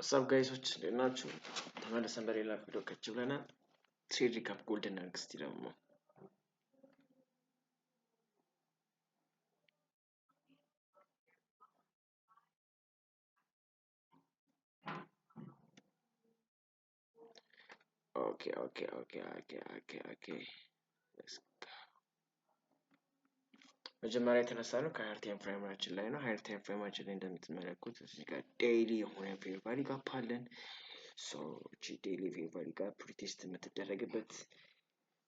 ሰብ ጋይሶች እንደናችሁ ተመልሰን በሌላ ቪዲዮ ከች ብለናል። ትሬድ ሪካፕ ጎልደን ናርክ እስቲ ደግሞ ኦኬ መጀመሪያ የተነሳነው ከሃየር ታይም ፍሬማችን ላይ ነው። ሃየር ታይም ፍሬማችን ላይ እንደምትመለከቱት እዚህ ጋር ዴይሊ የሆነ ፌር ቫልዩ ጋፕ አለን። ሶ እቺ ዴይሊ ፌር ቫልዩ ጋፕ ሪቴስት የምትደረግበት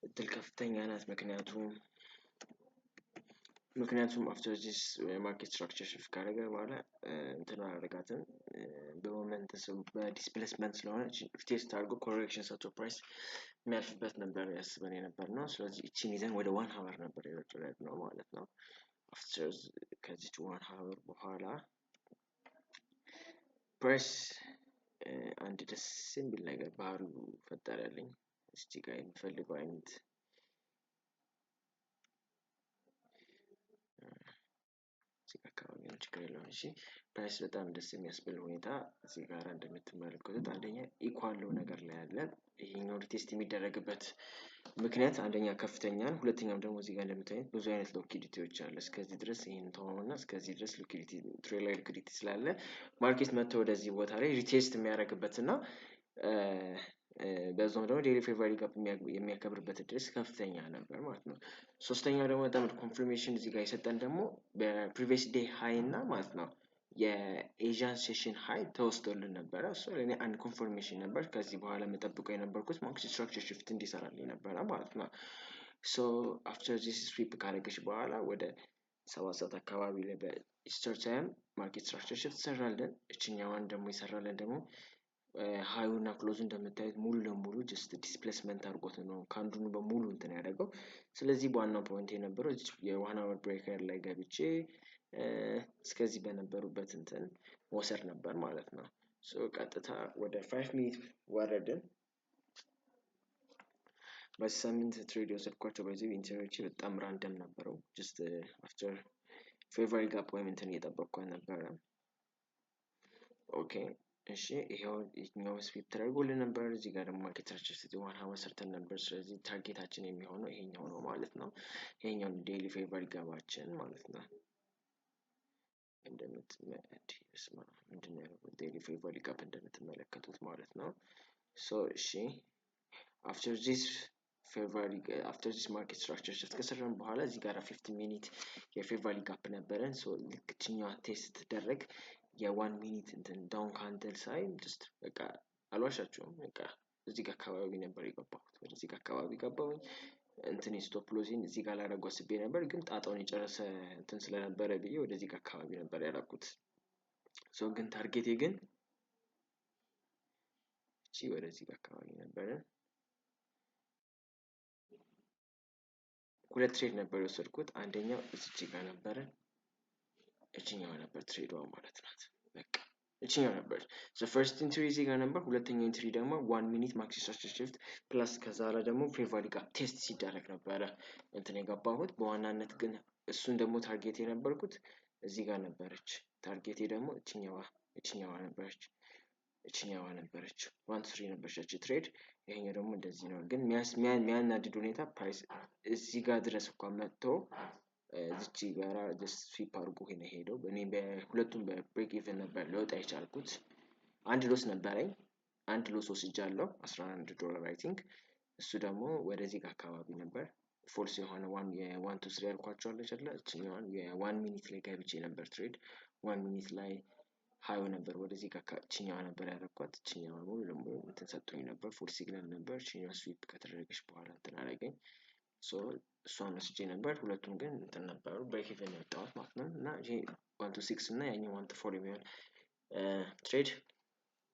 እድል ከፍተኛ ናት። ምክንያቱም አፍተር ዚስ ማርኬት ስትራክቸር ሽፍት ካደረገ በኋላ እንትን አደረጋትን በሞመንትስ በዲስፕሌስመንት ስለሆነ ሪቴስት አድርጎ ኮሬክሽን ሰጥቶ ፕራይስ የሚያልፍበት ነበር ያስበን የነበር ነው። ስለዚህ እቺን ይዘን ወደ 1 ሀወር ነበር የወረድነው ነው ማለት ነው። አፍተር ከዚህ 1 ሀወር በኋላ ፕራይስ አንድ ደስ የሚል ነገር ባህሪው ፈጠረልኝ። እስቲ ጋር የምፈልገው አይነት አካባቢ ነው ችግር የለውም። እሺ ፕራይስ በጣም ደስ የሚያስብል ሁኔታ እዚህ ጋር እንደምትመለከቱት አንደኛ ኢኳል ነገር ላይ አለ። ይሄኛው ሪቴስት የሚደረግበት ምክንያት አንደኛ ከፍተኛ ነው። ሁለተኛው ደግሞ እዚህ ጋር እንደምታዩት ብዙ አይነት ሊኩዊዲቲዎች አለ። እስከዚህ ድረስ ይሄን ተዋውና እስከዚህ ድረስ ሊኩዊዲቲ ትሬድ ላይ ሊኩዊዲቲ ስላለ ማርኬት መጥቶ ወደዚህ ቦታ ላይ ሪቴስት የሚያደርግበትና በዛው ደግሞ ዴይሊ ፌር ቫልዩ ጋፕ የሚያከብርበት ድረስ ከፍተኛ ነበር ማለት ነው። ሶስተኛው ደግሞ በጣም ኮንፊርሜሽን እዚህ ጋር የሰጠን ደግሞ በፕሪቪየስ ዴይ ሃይ እና ማለት ነው የኤዥያን ሴሽን ሃይ ተወስዶልን ነበረ። እሱ ለኔ አንድ ኮንፈርሜሽን ነበር። ከዚህ በኋላ መጠብቀው የነበርኩት ማርኬት ስትራክቸር ሽፍት እንዲሰራልኝ ነበረ ማለት ነው። ሶ አፍተር ዚስ ስዊፕ ካደረገች በኋላ ወደ 7 ሰዓት አካባቢ ላይ በኢስተር ታይም ማርኬት ስትራክቸር ሽፍት ሰራልን። እቺኛዋን ደግሞ ይሰራልን ደግሞ ሃዩና ክሎዝ እንደምታዩት ሙሉ ለሙሉ ጀስት ዲስፕሌስመንት አድርጎት ነው ካንዱን በሙሉ እንትን ያደረገው። ስለዚህ ዋናው ፖይንት የነበረው የ1 hour ብሬከር ላይ ገብቼ እስከዚህ በነበሩበት እንትን ወሰድ ነበር ማለት ነው። ሶ ቀጥታ ወደ 5 ሚኒት ወረድን። በሳምንት ትሬድ የወሰድኳቸው በዚህ ኢንተርኔት በጣም ራንደም ነበረው። ጀስት አፍተር ፌር ቫልዩ ጋፕ ወይም እንትን እየጠበቅኩ ነበር። ኦኬ እሺ ይሄኛው ስዊፕ ተደርጎልን ነበር። እዚህ ጋር ደግሞ ማርኬት ስትራክቸር ሲቲ 1 ሀወር ሰርተን ነበር። ስለዚህ ታርጌታችን የሚሆነው ይሄኛው ነው ማለት ነው። ይሄኛው ዴይሊ ፌር ቫልዩ ጋፓችን ማለት ነው። ምንድነው ዴይሊ ፌር ቫልዩ ጋፕ እንደምትመለከቱት ማለት ነው። ሶ እሺ after this market structure shift ከሰራን በኋላ እዚህ ጋር 15 ሚኒት የፌር ቫልዩ ጋፕ ነበረን። ሶ ልክ እቺኛዋ ቴስት ተደረግ የ1 ሚኒት እንትን ዳውን ካንድል ሳይ ጀስት በቃ አልዋሻችሁም በቃ እዚህ ጋር አካባቢ ነበር የገባሁት። ወደዚህ ጋር አካባቢ ገባሁኝ። እንትን ስቶፕ ሎሲን እዚህ ጋር ላደርገው አስቤ ነበር፣ ግን ጣጣውን የጨረሰ እንትን ስለነበረ ብዬ ወደዚህ ጋር አካባቢ ነበር ያደረኩት። ሶ ግን ታርጌቴ ግን እቺ ወደዚህ ጋር አካባቢ ነበረ። ሁለት ትሬድ ነበር የወሰድኩት። አንደኛው እዚህ ጋር ነበረ፣ እቺኛው ነበር ትሬዷ ማለት ናት። በቃ እቺኛው ነበር the first entry እዚህ ጋር ነበር። ሁለተኛው ኢንትሪ ደግሞ 1 ሚኒት ማክሲ ስትራክቸር ሽፍት ፕላስ ከዛ ላይ ደግሞ ፌር ቫልዩ ጋፕ ቴስት ሲደረግ ነበረ እንትን የገባሁት። በዋናነት ግን እሱን ደግሞ ታርጌት የነበርኩት እዚህ ጋር ነበረች። ታርጌቴ ደግሞ እቺኛዋ ነበረች። 1 3 ነበረች ትሬድ። ይሄኛው ደግሞ እንደዚህ ነው። ግን የሚያናድድ ሁኔታ ፕራይስ እዚህ ጋር ድረስ እንኳን መጥቶ እዚች ጋራ ጀስት ስዊፕ አድርጎ ሄደው እኔ በሁለቱም በብሬክ ኢቭን ነበር ለወጣ የቻልኩት። አንድ ሎስ ነበረኝ። አንድ ሎስ ወስጃለሁ $11 አይ ቲንክ። እሱ ደግሞ ወደዚህ ጋር አካባቢ ነበር። ፎልስ የሆነ የ1 2 3 ያልኳቸው አለች አይደል? እቺኛዋን የ1 ሚኒት ላይ ገብቼ ነበር ትሬድ 1 ሚኒት ላይ ሃዩ ነበር ወደዚህ ጋር እቺኛዋ ነበር ያደረኳት። እቺኛዋ ሙሉ ለሙሉ እንትን ሰጥቶኝ ነበር፣ ፉል ሲግናል ነበር። እቺኛዋ ስዊፕ ከተደረገች በኋላ እንትን አደረገኝ። ሶ እሷን ወስጄ ነበር። ሁለቱም ግን እንትን ነበሩ ብሬክ ኢቭን የወጣሁት ማለት ነው። እና ይሄ 1 to 6 እና ያኛው 1 to 4 የሚሆን ትሬድ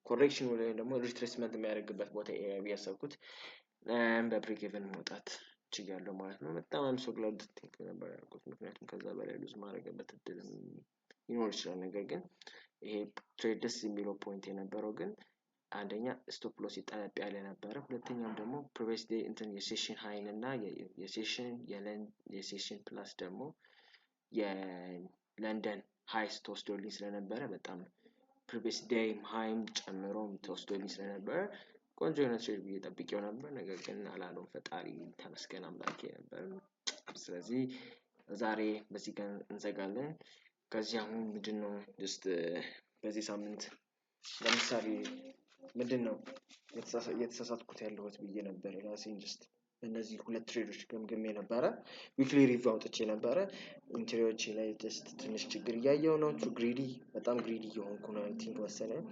ኮሬክሽን ወይ ደግሞ ሪትሬስመንት የሚያደርግበት ቦታ ኤሪያ ቢያሰብኩት በብሬክ ኢቭን መውጣት ችያለሁ ማለት ነው። በጣም አም ሶ ግላድ ቲንክ ነበር ያልኩት፣ ምክንያቱም ከዛ በላይ ሉዝ ማድረግበት እድል ይኖር ይችላል። ነገር ግን ይሄ ትሬድ ደስ የሚለው ፖይንት የነበረው ግን አንደኛ ስቶፕ ሎስ ይጠነጥ ያለ ነበረ። ሁለተኛም ደግሞ ፕሪቪየስ ዴይ እንትን የሴሽን ሃይን እና የሴሽን ፕላስ ደግሞ የለንደን ሃይስ ተወስዶልኝ ስለነበረ በጣም ፕሪቪየስ ዴይም ሃይም ጨምሮ ተወስዶልኝ ስለነበረ ቆንጆ የሆነ ትሬድ ብዬ ጠብቄው ነበር። ነገር ግን አላለም። ፈጣሪ ተመስገን አምላኬ ነበር። ስለዚህ ዛሬ በዚህ ቀን እንዘጋለን። ከዚህ አሁን ምንድነው ጀስት በዚህ ሳምንት ለምሳሌ ምንድነው የተሳሳትኩት ያለሁት ብዬ ነበር ራሴን ጀስት እነዚህ ሁለት ትሬዶች ገምግሜ ነበረ። ዊክሊ ሪቪው አውጥቼ ነበረ። ኢንተሪዎቼ ላይ ጀስት ትንሽ ችግር እያየሁ ነው። በጣም ግሪዲ እየሆንኩ ነው አይ ቲንክ መሰለኝ።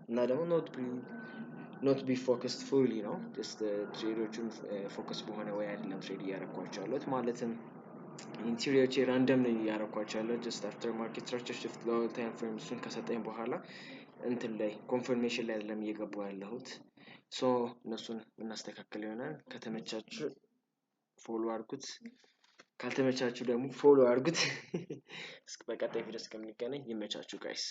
እና ደግሞ ኖት ቢ ፎከስድ ፉሊ ነው። ጀስት ትሬዶቹን ፎከስ በሆነ ወይ አይደለም ትሬድ እያደረኳቸው ያለሁት ማለትም ኢንተሪዎቼ ራንደም ነው እያደረኳቸው ያለሁት። ጀስት አፍተር ማርኬት ስትራክቸር ሽፍት ሎው ታይም ፍሬም እሱን ከሰጠኝ በኋላ እንትን ላይ ኮንፈርሜሽን ላይ አይደለም እየገባሁ ያለሁት። ሶ እነሱን እናስተካክል ይሆናል። ከተመቻችሁ ፎሎ አድርጉት፣ ካልተመቻችሁ ደግሞ ፎሎ አድርጉት። በቀጣይ ቪዲዮ እስከምንገናኝ ይመቻችሁ ጋይስ።